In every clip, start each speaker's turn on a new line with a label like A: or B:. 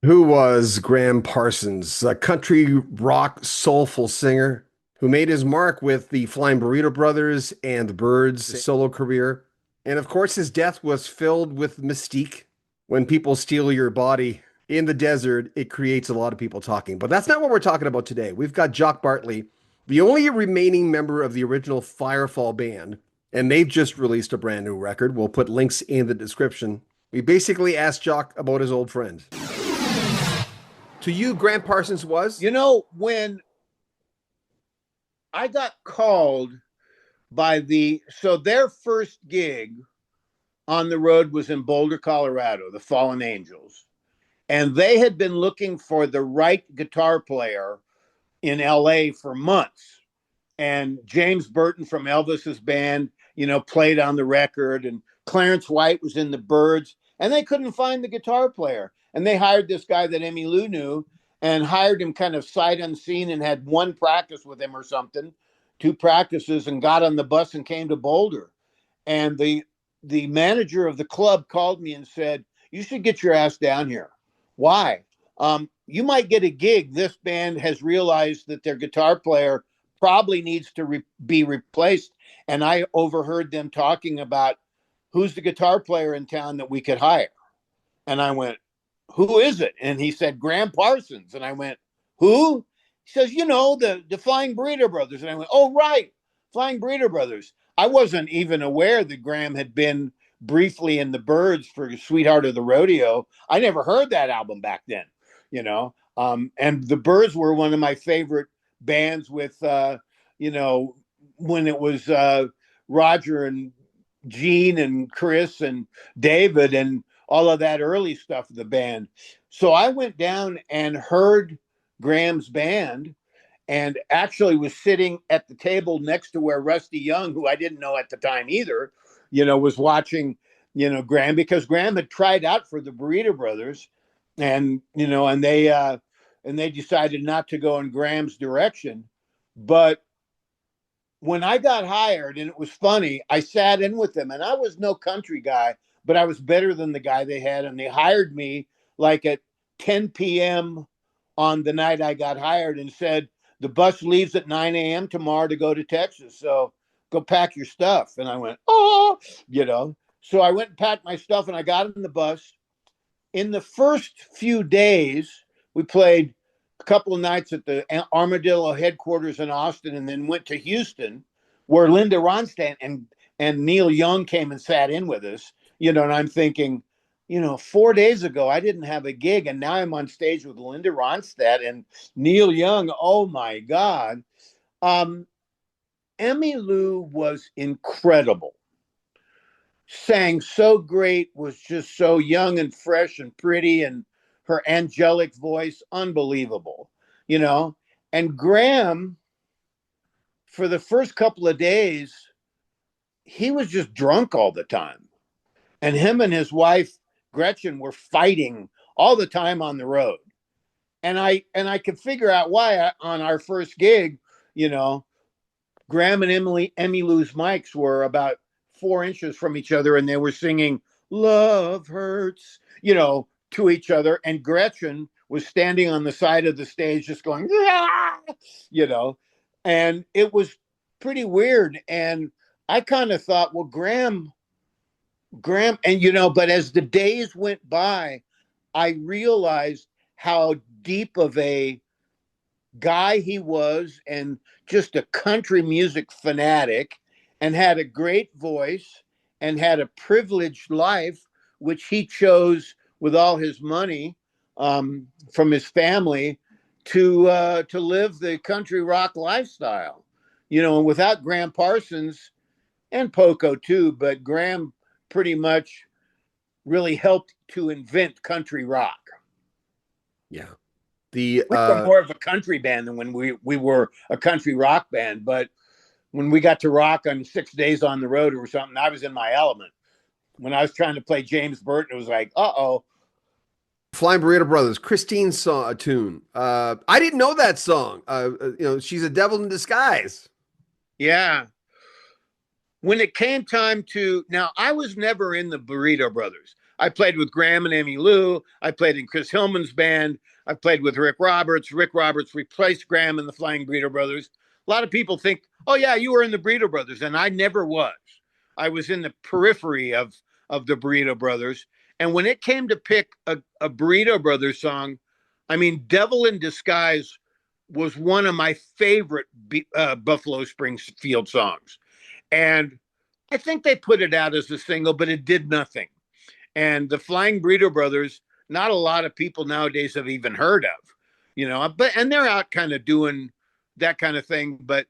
A: Who was Graham Parsons, a country rock soulful singer who made his mark with the Flying Burrito Brothers and the Byrds' solo career. And of course, his death was filled with mystique. When people steal your body in the desert, it creates a lot of people talking. But that's not what we're talking about today. We've got Jock Bartley, the only remaining member of the original Firefall band, and they've just released a brand new record. We'll put links in the description. We basically asked Jock about his old friend. To you, Grant Parsons was?
B: When I got called by their first gig on the road was in Boulder, Colorado, the Fallen Angels. And they had been looking for the right guitar player in LA for months. And James Burton from Elvis's band, played on the record, and Clarence White was in the Byrds, and they couldn't find the guitar player. And they hired this guy that Emmylou knew and hired him kind of sight unseen and had one practice with him or something, two practices, and got on the bus and came to Boulder. And the manager of the club called me and said, "You should get your ass down here." Why? You might get a gig. This band has realized that their guitar player probably needs to be replaced. And I overheard them talking about who's the guitar player in town that we could hire. And I went, "Who is it?" And he said, "Graham Parsons." And I went, "Who?" He says, the Flying Burrito Brothers. And I went, "Oh, right. Flying Burrito Brothers." I wasn't even aware that Graham had been briefly in the Byrds for Sweetheart of the Rodeo. I never heard that album back then. And the Byrds were one of my favorite bands with, when it was Roger and Gene and Chris and David and all of that early stuff of the band. So I went down and heard Graham's band and actually was sitting at the table next to where Rusty Young, who I didn't know at the time either, was watching, Graham, because Graham had tried out for the Burrito Brothers, and they decided not to go in Graham's direction. But when I got hired, and it was funny, I sat in with them, and I was no country guy, but I was better than the guy they had, and they hired me like at 10 p.m. on the night I got hired and said, "The bus leaves at 9 a.m. tomorrow to go to Texas, so go pack your stuff." And I went, "Oh. So I went and packed my stuff, and I got in the bus. In the first few days, we played a couple of nights at the Armadillo headquarters in Austin, and then went to Houston, where Linda Ronstadt and Neil Young came and sat in with us. And I'm thinking, 4 days ago I didn't have a gig, and now I'm on stage with Linda Ronstadt and Neil Young. Oh my God. Um, Emmylou was incredible. Sang so great, was just so young and fresh and pretty, and her angelic voice, unbelievable, you know. And Graham, for the first couple of days, he was just drunk all the time. And him and his wife, Gretchen, were fighting all the time on the road. And I could figure out why on our first gig, you know, Graham and Emmylou's mics were about 4 inches from each other, and they were singing "Love Hurts," to each other. And Gretchen was standing on the side of the stage, just going, "Ah!" you know, and it was pretty weird. And I kind of thought, well, Graham, and but as the days went by, I realized how deep of a guy he was, and just a country music fanatic, and had a great voice, and had a privileged life, which he chose with all his money, from his family, to live the country rock lifestyle. And without Graham Parsons, and Poco too, but Graham pretty much really helped to invent country rock.
A: Yeah. The
B: We were more of a country band than when we were a country rock band. But when we got to rock on 6 days on the road or something, I was in my element. When I was trying to play James Burton, it was like, uh-oh.
A: Flying Burrito Brothers, Christine saw a tune. I didn't know that song. She's a devil in disguise.
B: Yeah. When it came time to, now I was never in the Burrito Brothers. I played with Graham and Emmylou. I played in Chris Hillman's band. I played with Rick Roberts. Rick Roberts replaced Graham in the Flying Burrito Brothers. A lot of people think, oh yeah, you were in the Burrito Brothers, and I never was. I was in the periphery of the Burrito Brothers. And when it came to pick a Burrito Brothers song, I mean, Devil in Disguise was one of my favorite Buffalo Springfield songs. And I think they put it out as a single, but it did nothing. And the Flying Burrito Brothers, not a lot of people nowadays have even heard of, but and they're out kind of doing that kind of thing. But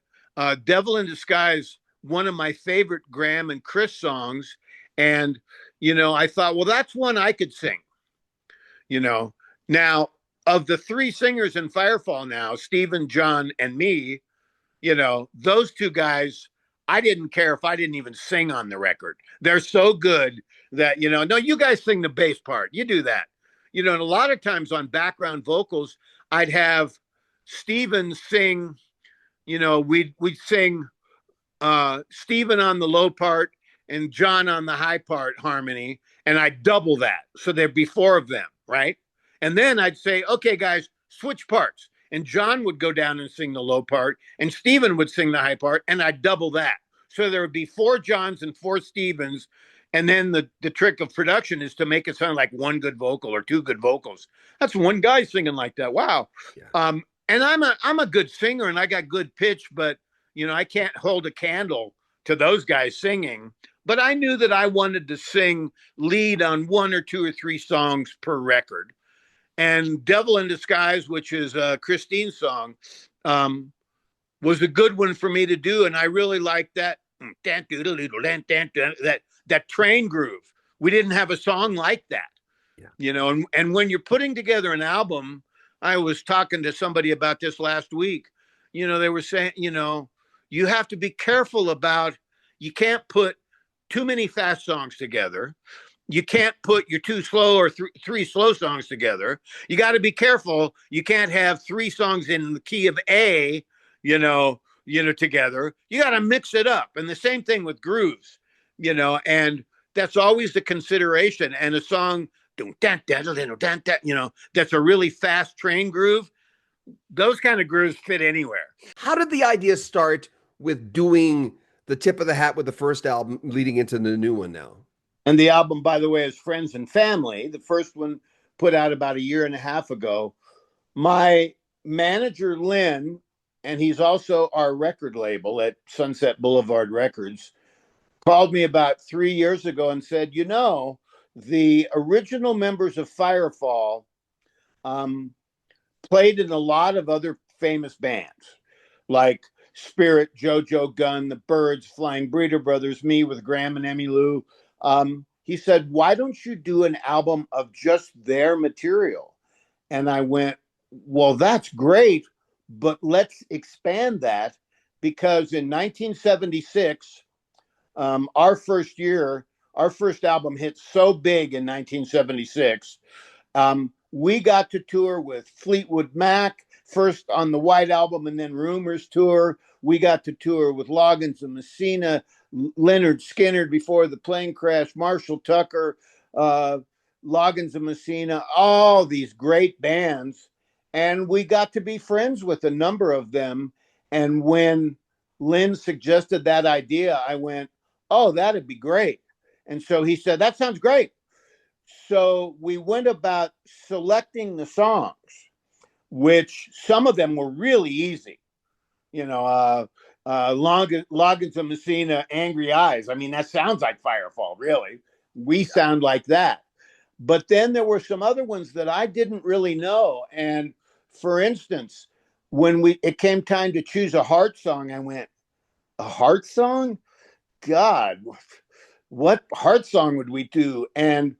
B: Devil in Disguise, one of my favorite Graham and Chris songs. And, I thought, well, that's one I could sing, you know. Now, of the three singers in Firefall now, Stephen, John, and me, those two guys, I didn't care if I didn't even sing on the record. They're so good that, no, you guys sing the bass part. You do that. And a lot of times on background vocals, I'd have Stephen sing, we'd sing Stephen on the low part and John on the high part harmony, and I'd double that. So there'd be four of them, right? And then I'd say, okay, guys, switch parts. And John would go down and sing the low part, and Stephen would sing the high part, and I'd double that. So there would be four Johns and four Stephens. And then the trick of production is to make it sound like one good vocal or two good vocals. That's one guy singing like that. Wow. Yeah. And I'm a good singer and I got good pitch, but I can't hold a candle to those guys singing. But I knew that I wanted to sing lead on one or two or three songs per record. And Devil in Disguise, which is Christine's song, was a good one for me to do. And I really liked that train groove. We didn't have a song like that. Yeah. And when you're putting together an album, I was talking to somebody about this last week. They were saying, you have to be careful about, you can't put too many fast songs together. You can't put your two slow or three slow songs together. You got to be careful. You can't have three songs in the key of A, together. You got to mix it up. And the same thing with grooves, and that's always the consideration. And a song, that's a really fast train groove. Those kind of grooves fit anywhere.
A: How did the idea start with doing the tip of the hat with the first album leading into the new one now?
B: And the album, by the way, is Friends and Family. The first one put out about a year and a half ago. My manager, Lynn, and he's also our record label at Sunset Boulevard Records, called me about 3 years ago and said, the original members of Firefall played in a lot of other famous bands, like Spirit, JoJo Gunn, the Byrds, Flying Burrito Brothers, me with Graham and Emmylou. He said, why don't you do an album of just their material? And I went, well, that's great, but let's expand that, because in 1976, our first album hit so big in 1976. We got to tour with Fleetwood Mac, first on the White Album and then Rumors tour. We got to tour with Loggins and Messina, Leonard Skinner before the plane crash, Marshall Tucker, Loggins and Messina, all these great bands. And we got to be friends with a number of them. And when Lynn suggested that idea, I went, oh, that'd be great. And so he said, that sounds great. So we went about selecting the songs, which some of them were really easy. Loggins and Messina, Angry Eyes. I mean, that sounds like Firefall, really. We sound like that. But then there were some other ones that I didn't really know. And for instance, when it came time to choose a heart song, I went, a heart song? God, what heart song would we do? And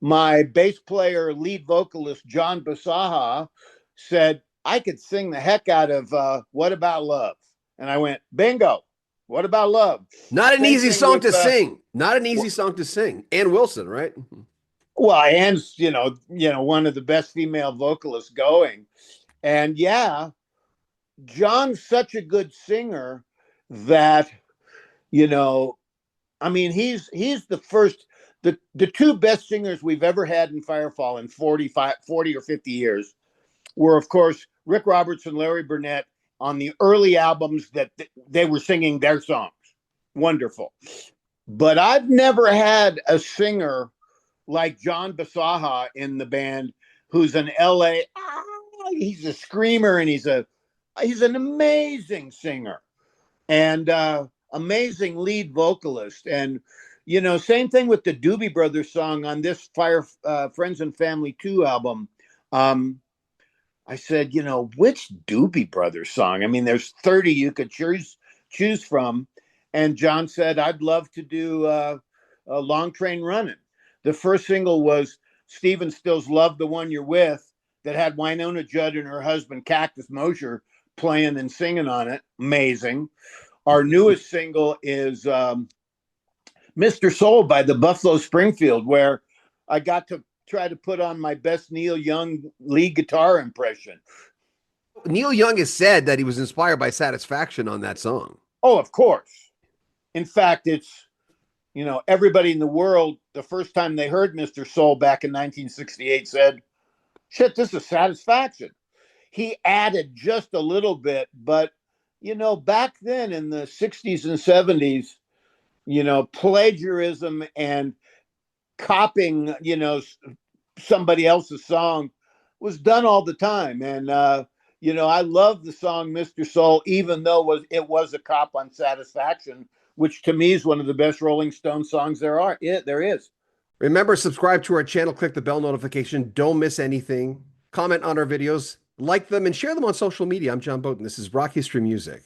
B: my bass player, lead vocalist, John Basaha, said, I could sing the heck out of What About Love? And I went, bingo. What About Love?
A: Not an easy song to sing. Not an easy song to sing. Ann Wilson, right?
B: Well, Ann's, one of the best female vocalists going. And yeah, John's such a good singer that, I mean, he's the first. the two best singers we've ever had in Firefall in 40 or 50 years were, of course, Rick Roberts and Larry Burnett on the early albums that they were singing their songs. Wonderful. But I've never had a singer like John Basaha in the band, who's an LA. He's a screamer, and he's an amazing singer and amazing lead vocalist. And same thing with the Doobie Brothers song on this Fire Friends and Family 2 album. I said, which Doobie Brothers song? I mean, there's 30 you could choose from. And John said, I'd love to do a Long Train Running. The first single was Stephen Stills' Love the One You're With, that had Winona Judd and her husband Cactus Mosher playing and singing on it. Amazing. Our newest single is Mr. Soul by the Buffalo Springfield, where I got to try to put on my best Neil Young lead guitar impression.
A: Neil Young has said that he was inspired by Satisfaction on that song.
B: Oh, of course. In fact, it's, everybody in the world, the first time they heard Mr. Soul back in 1968 said, shit, this is Satisfaction. He added just a little bit, but, back then in the 60s and 70s, plagiarism and copying, somebody else's song was done all the time. And, I love the song Mr. Soul, even though it was a cop on Satisfaction, which to me is one of the best Rolling Stones songs there is.
A: Remember, subscribe to our channel, click the bell notification, don't miss anything, comment on our videos, like them, and share them on social media. I'm John Bowden. This is Rock History Music.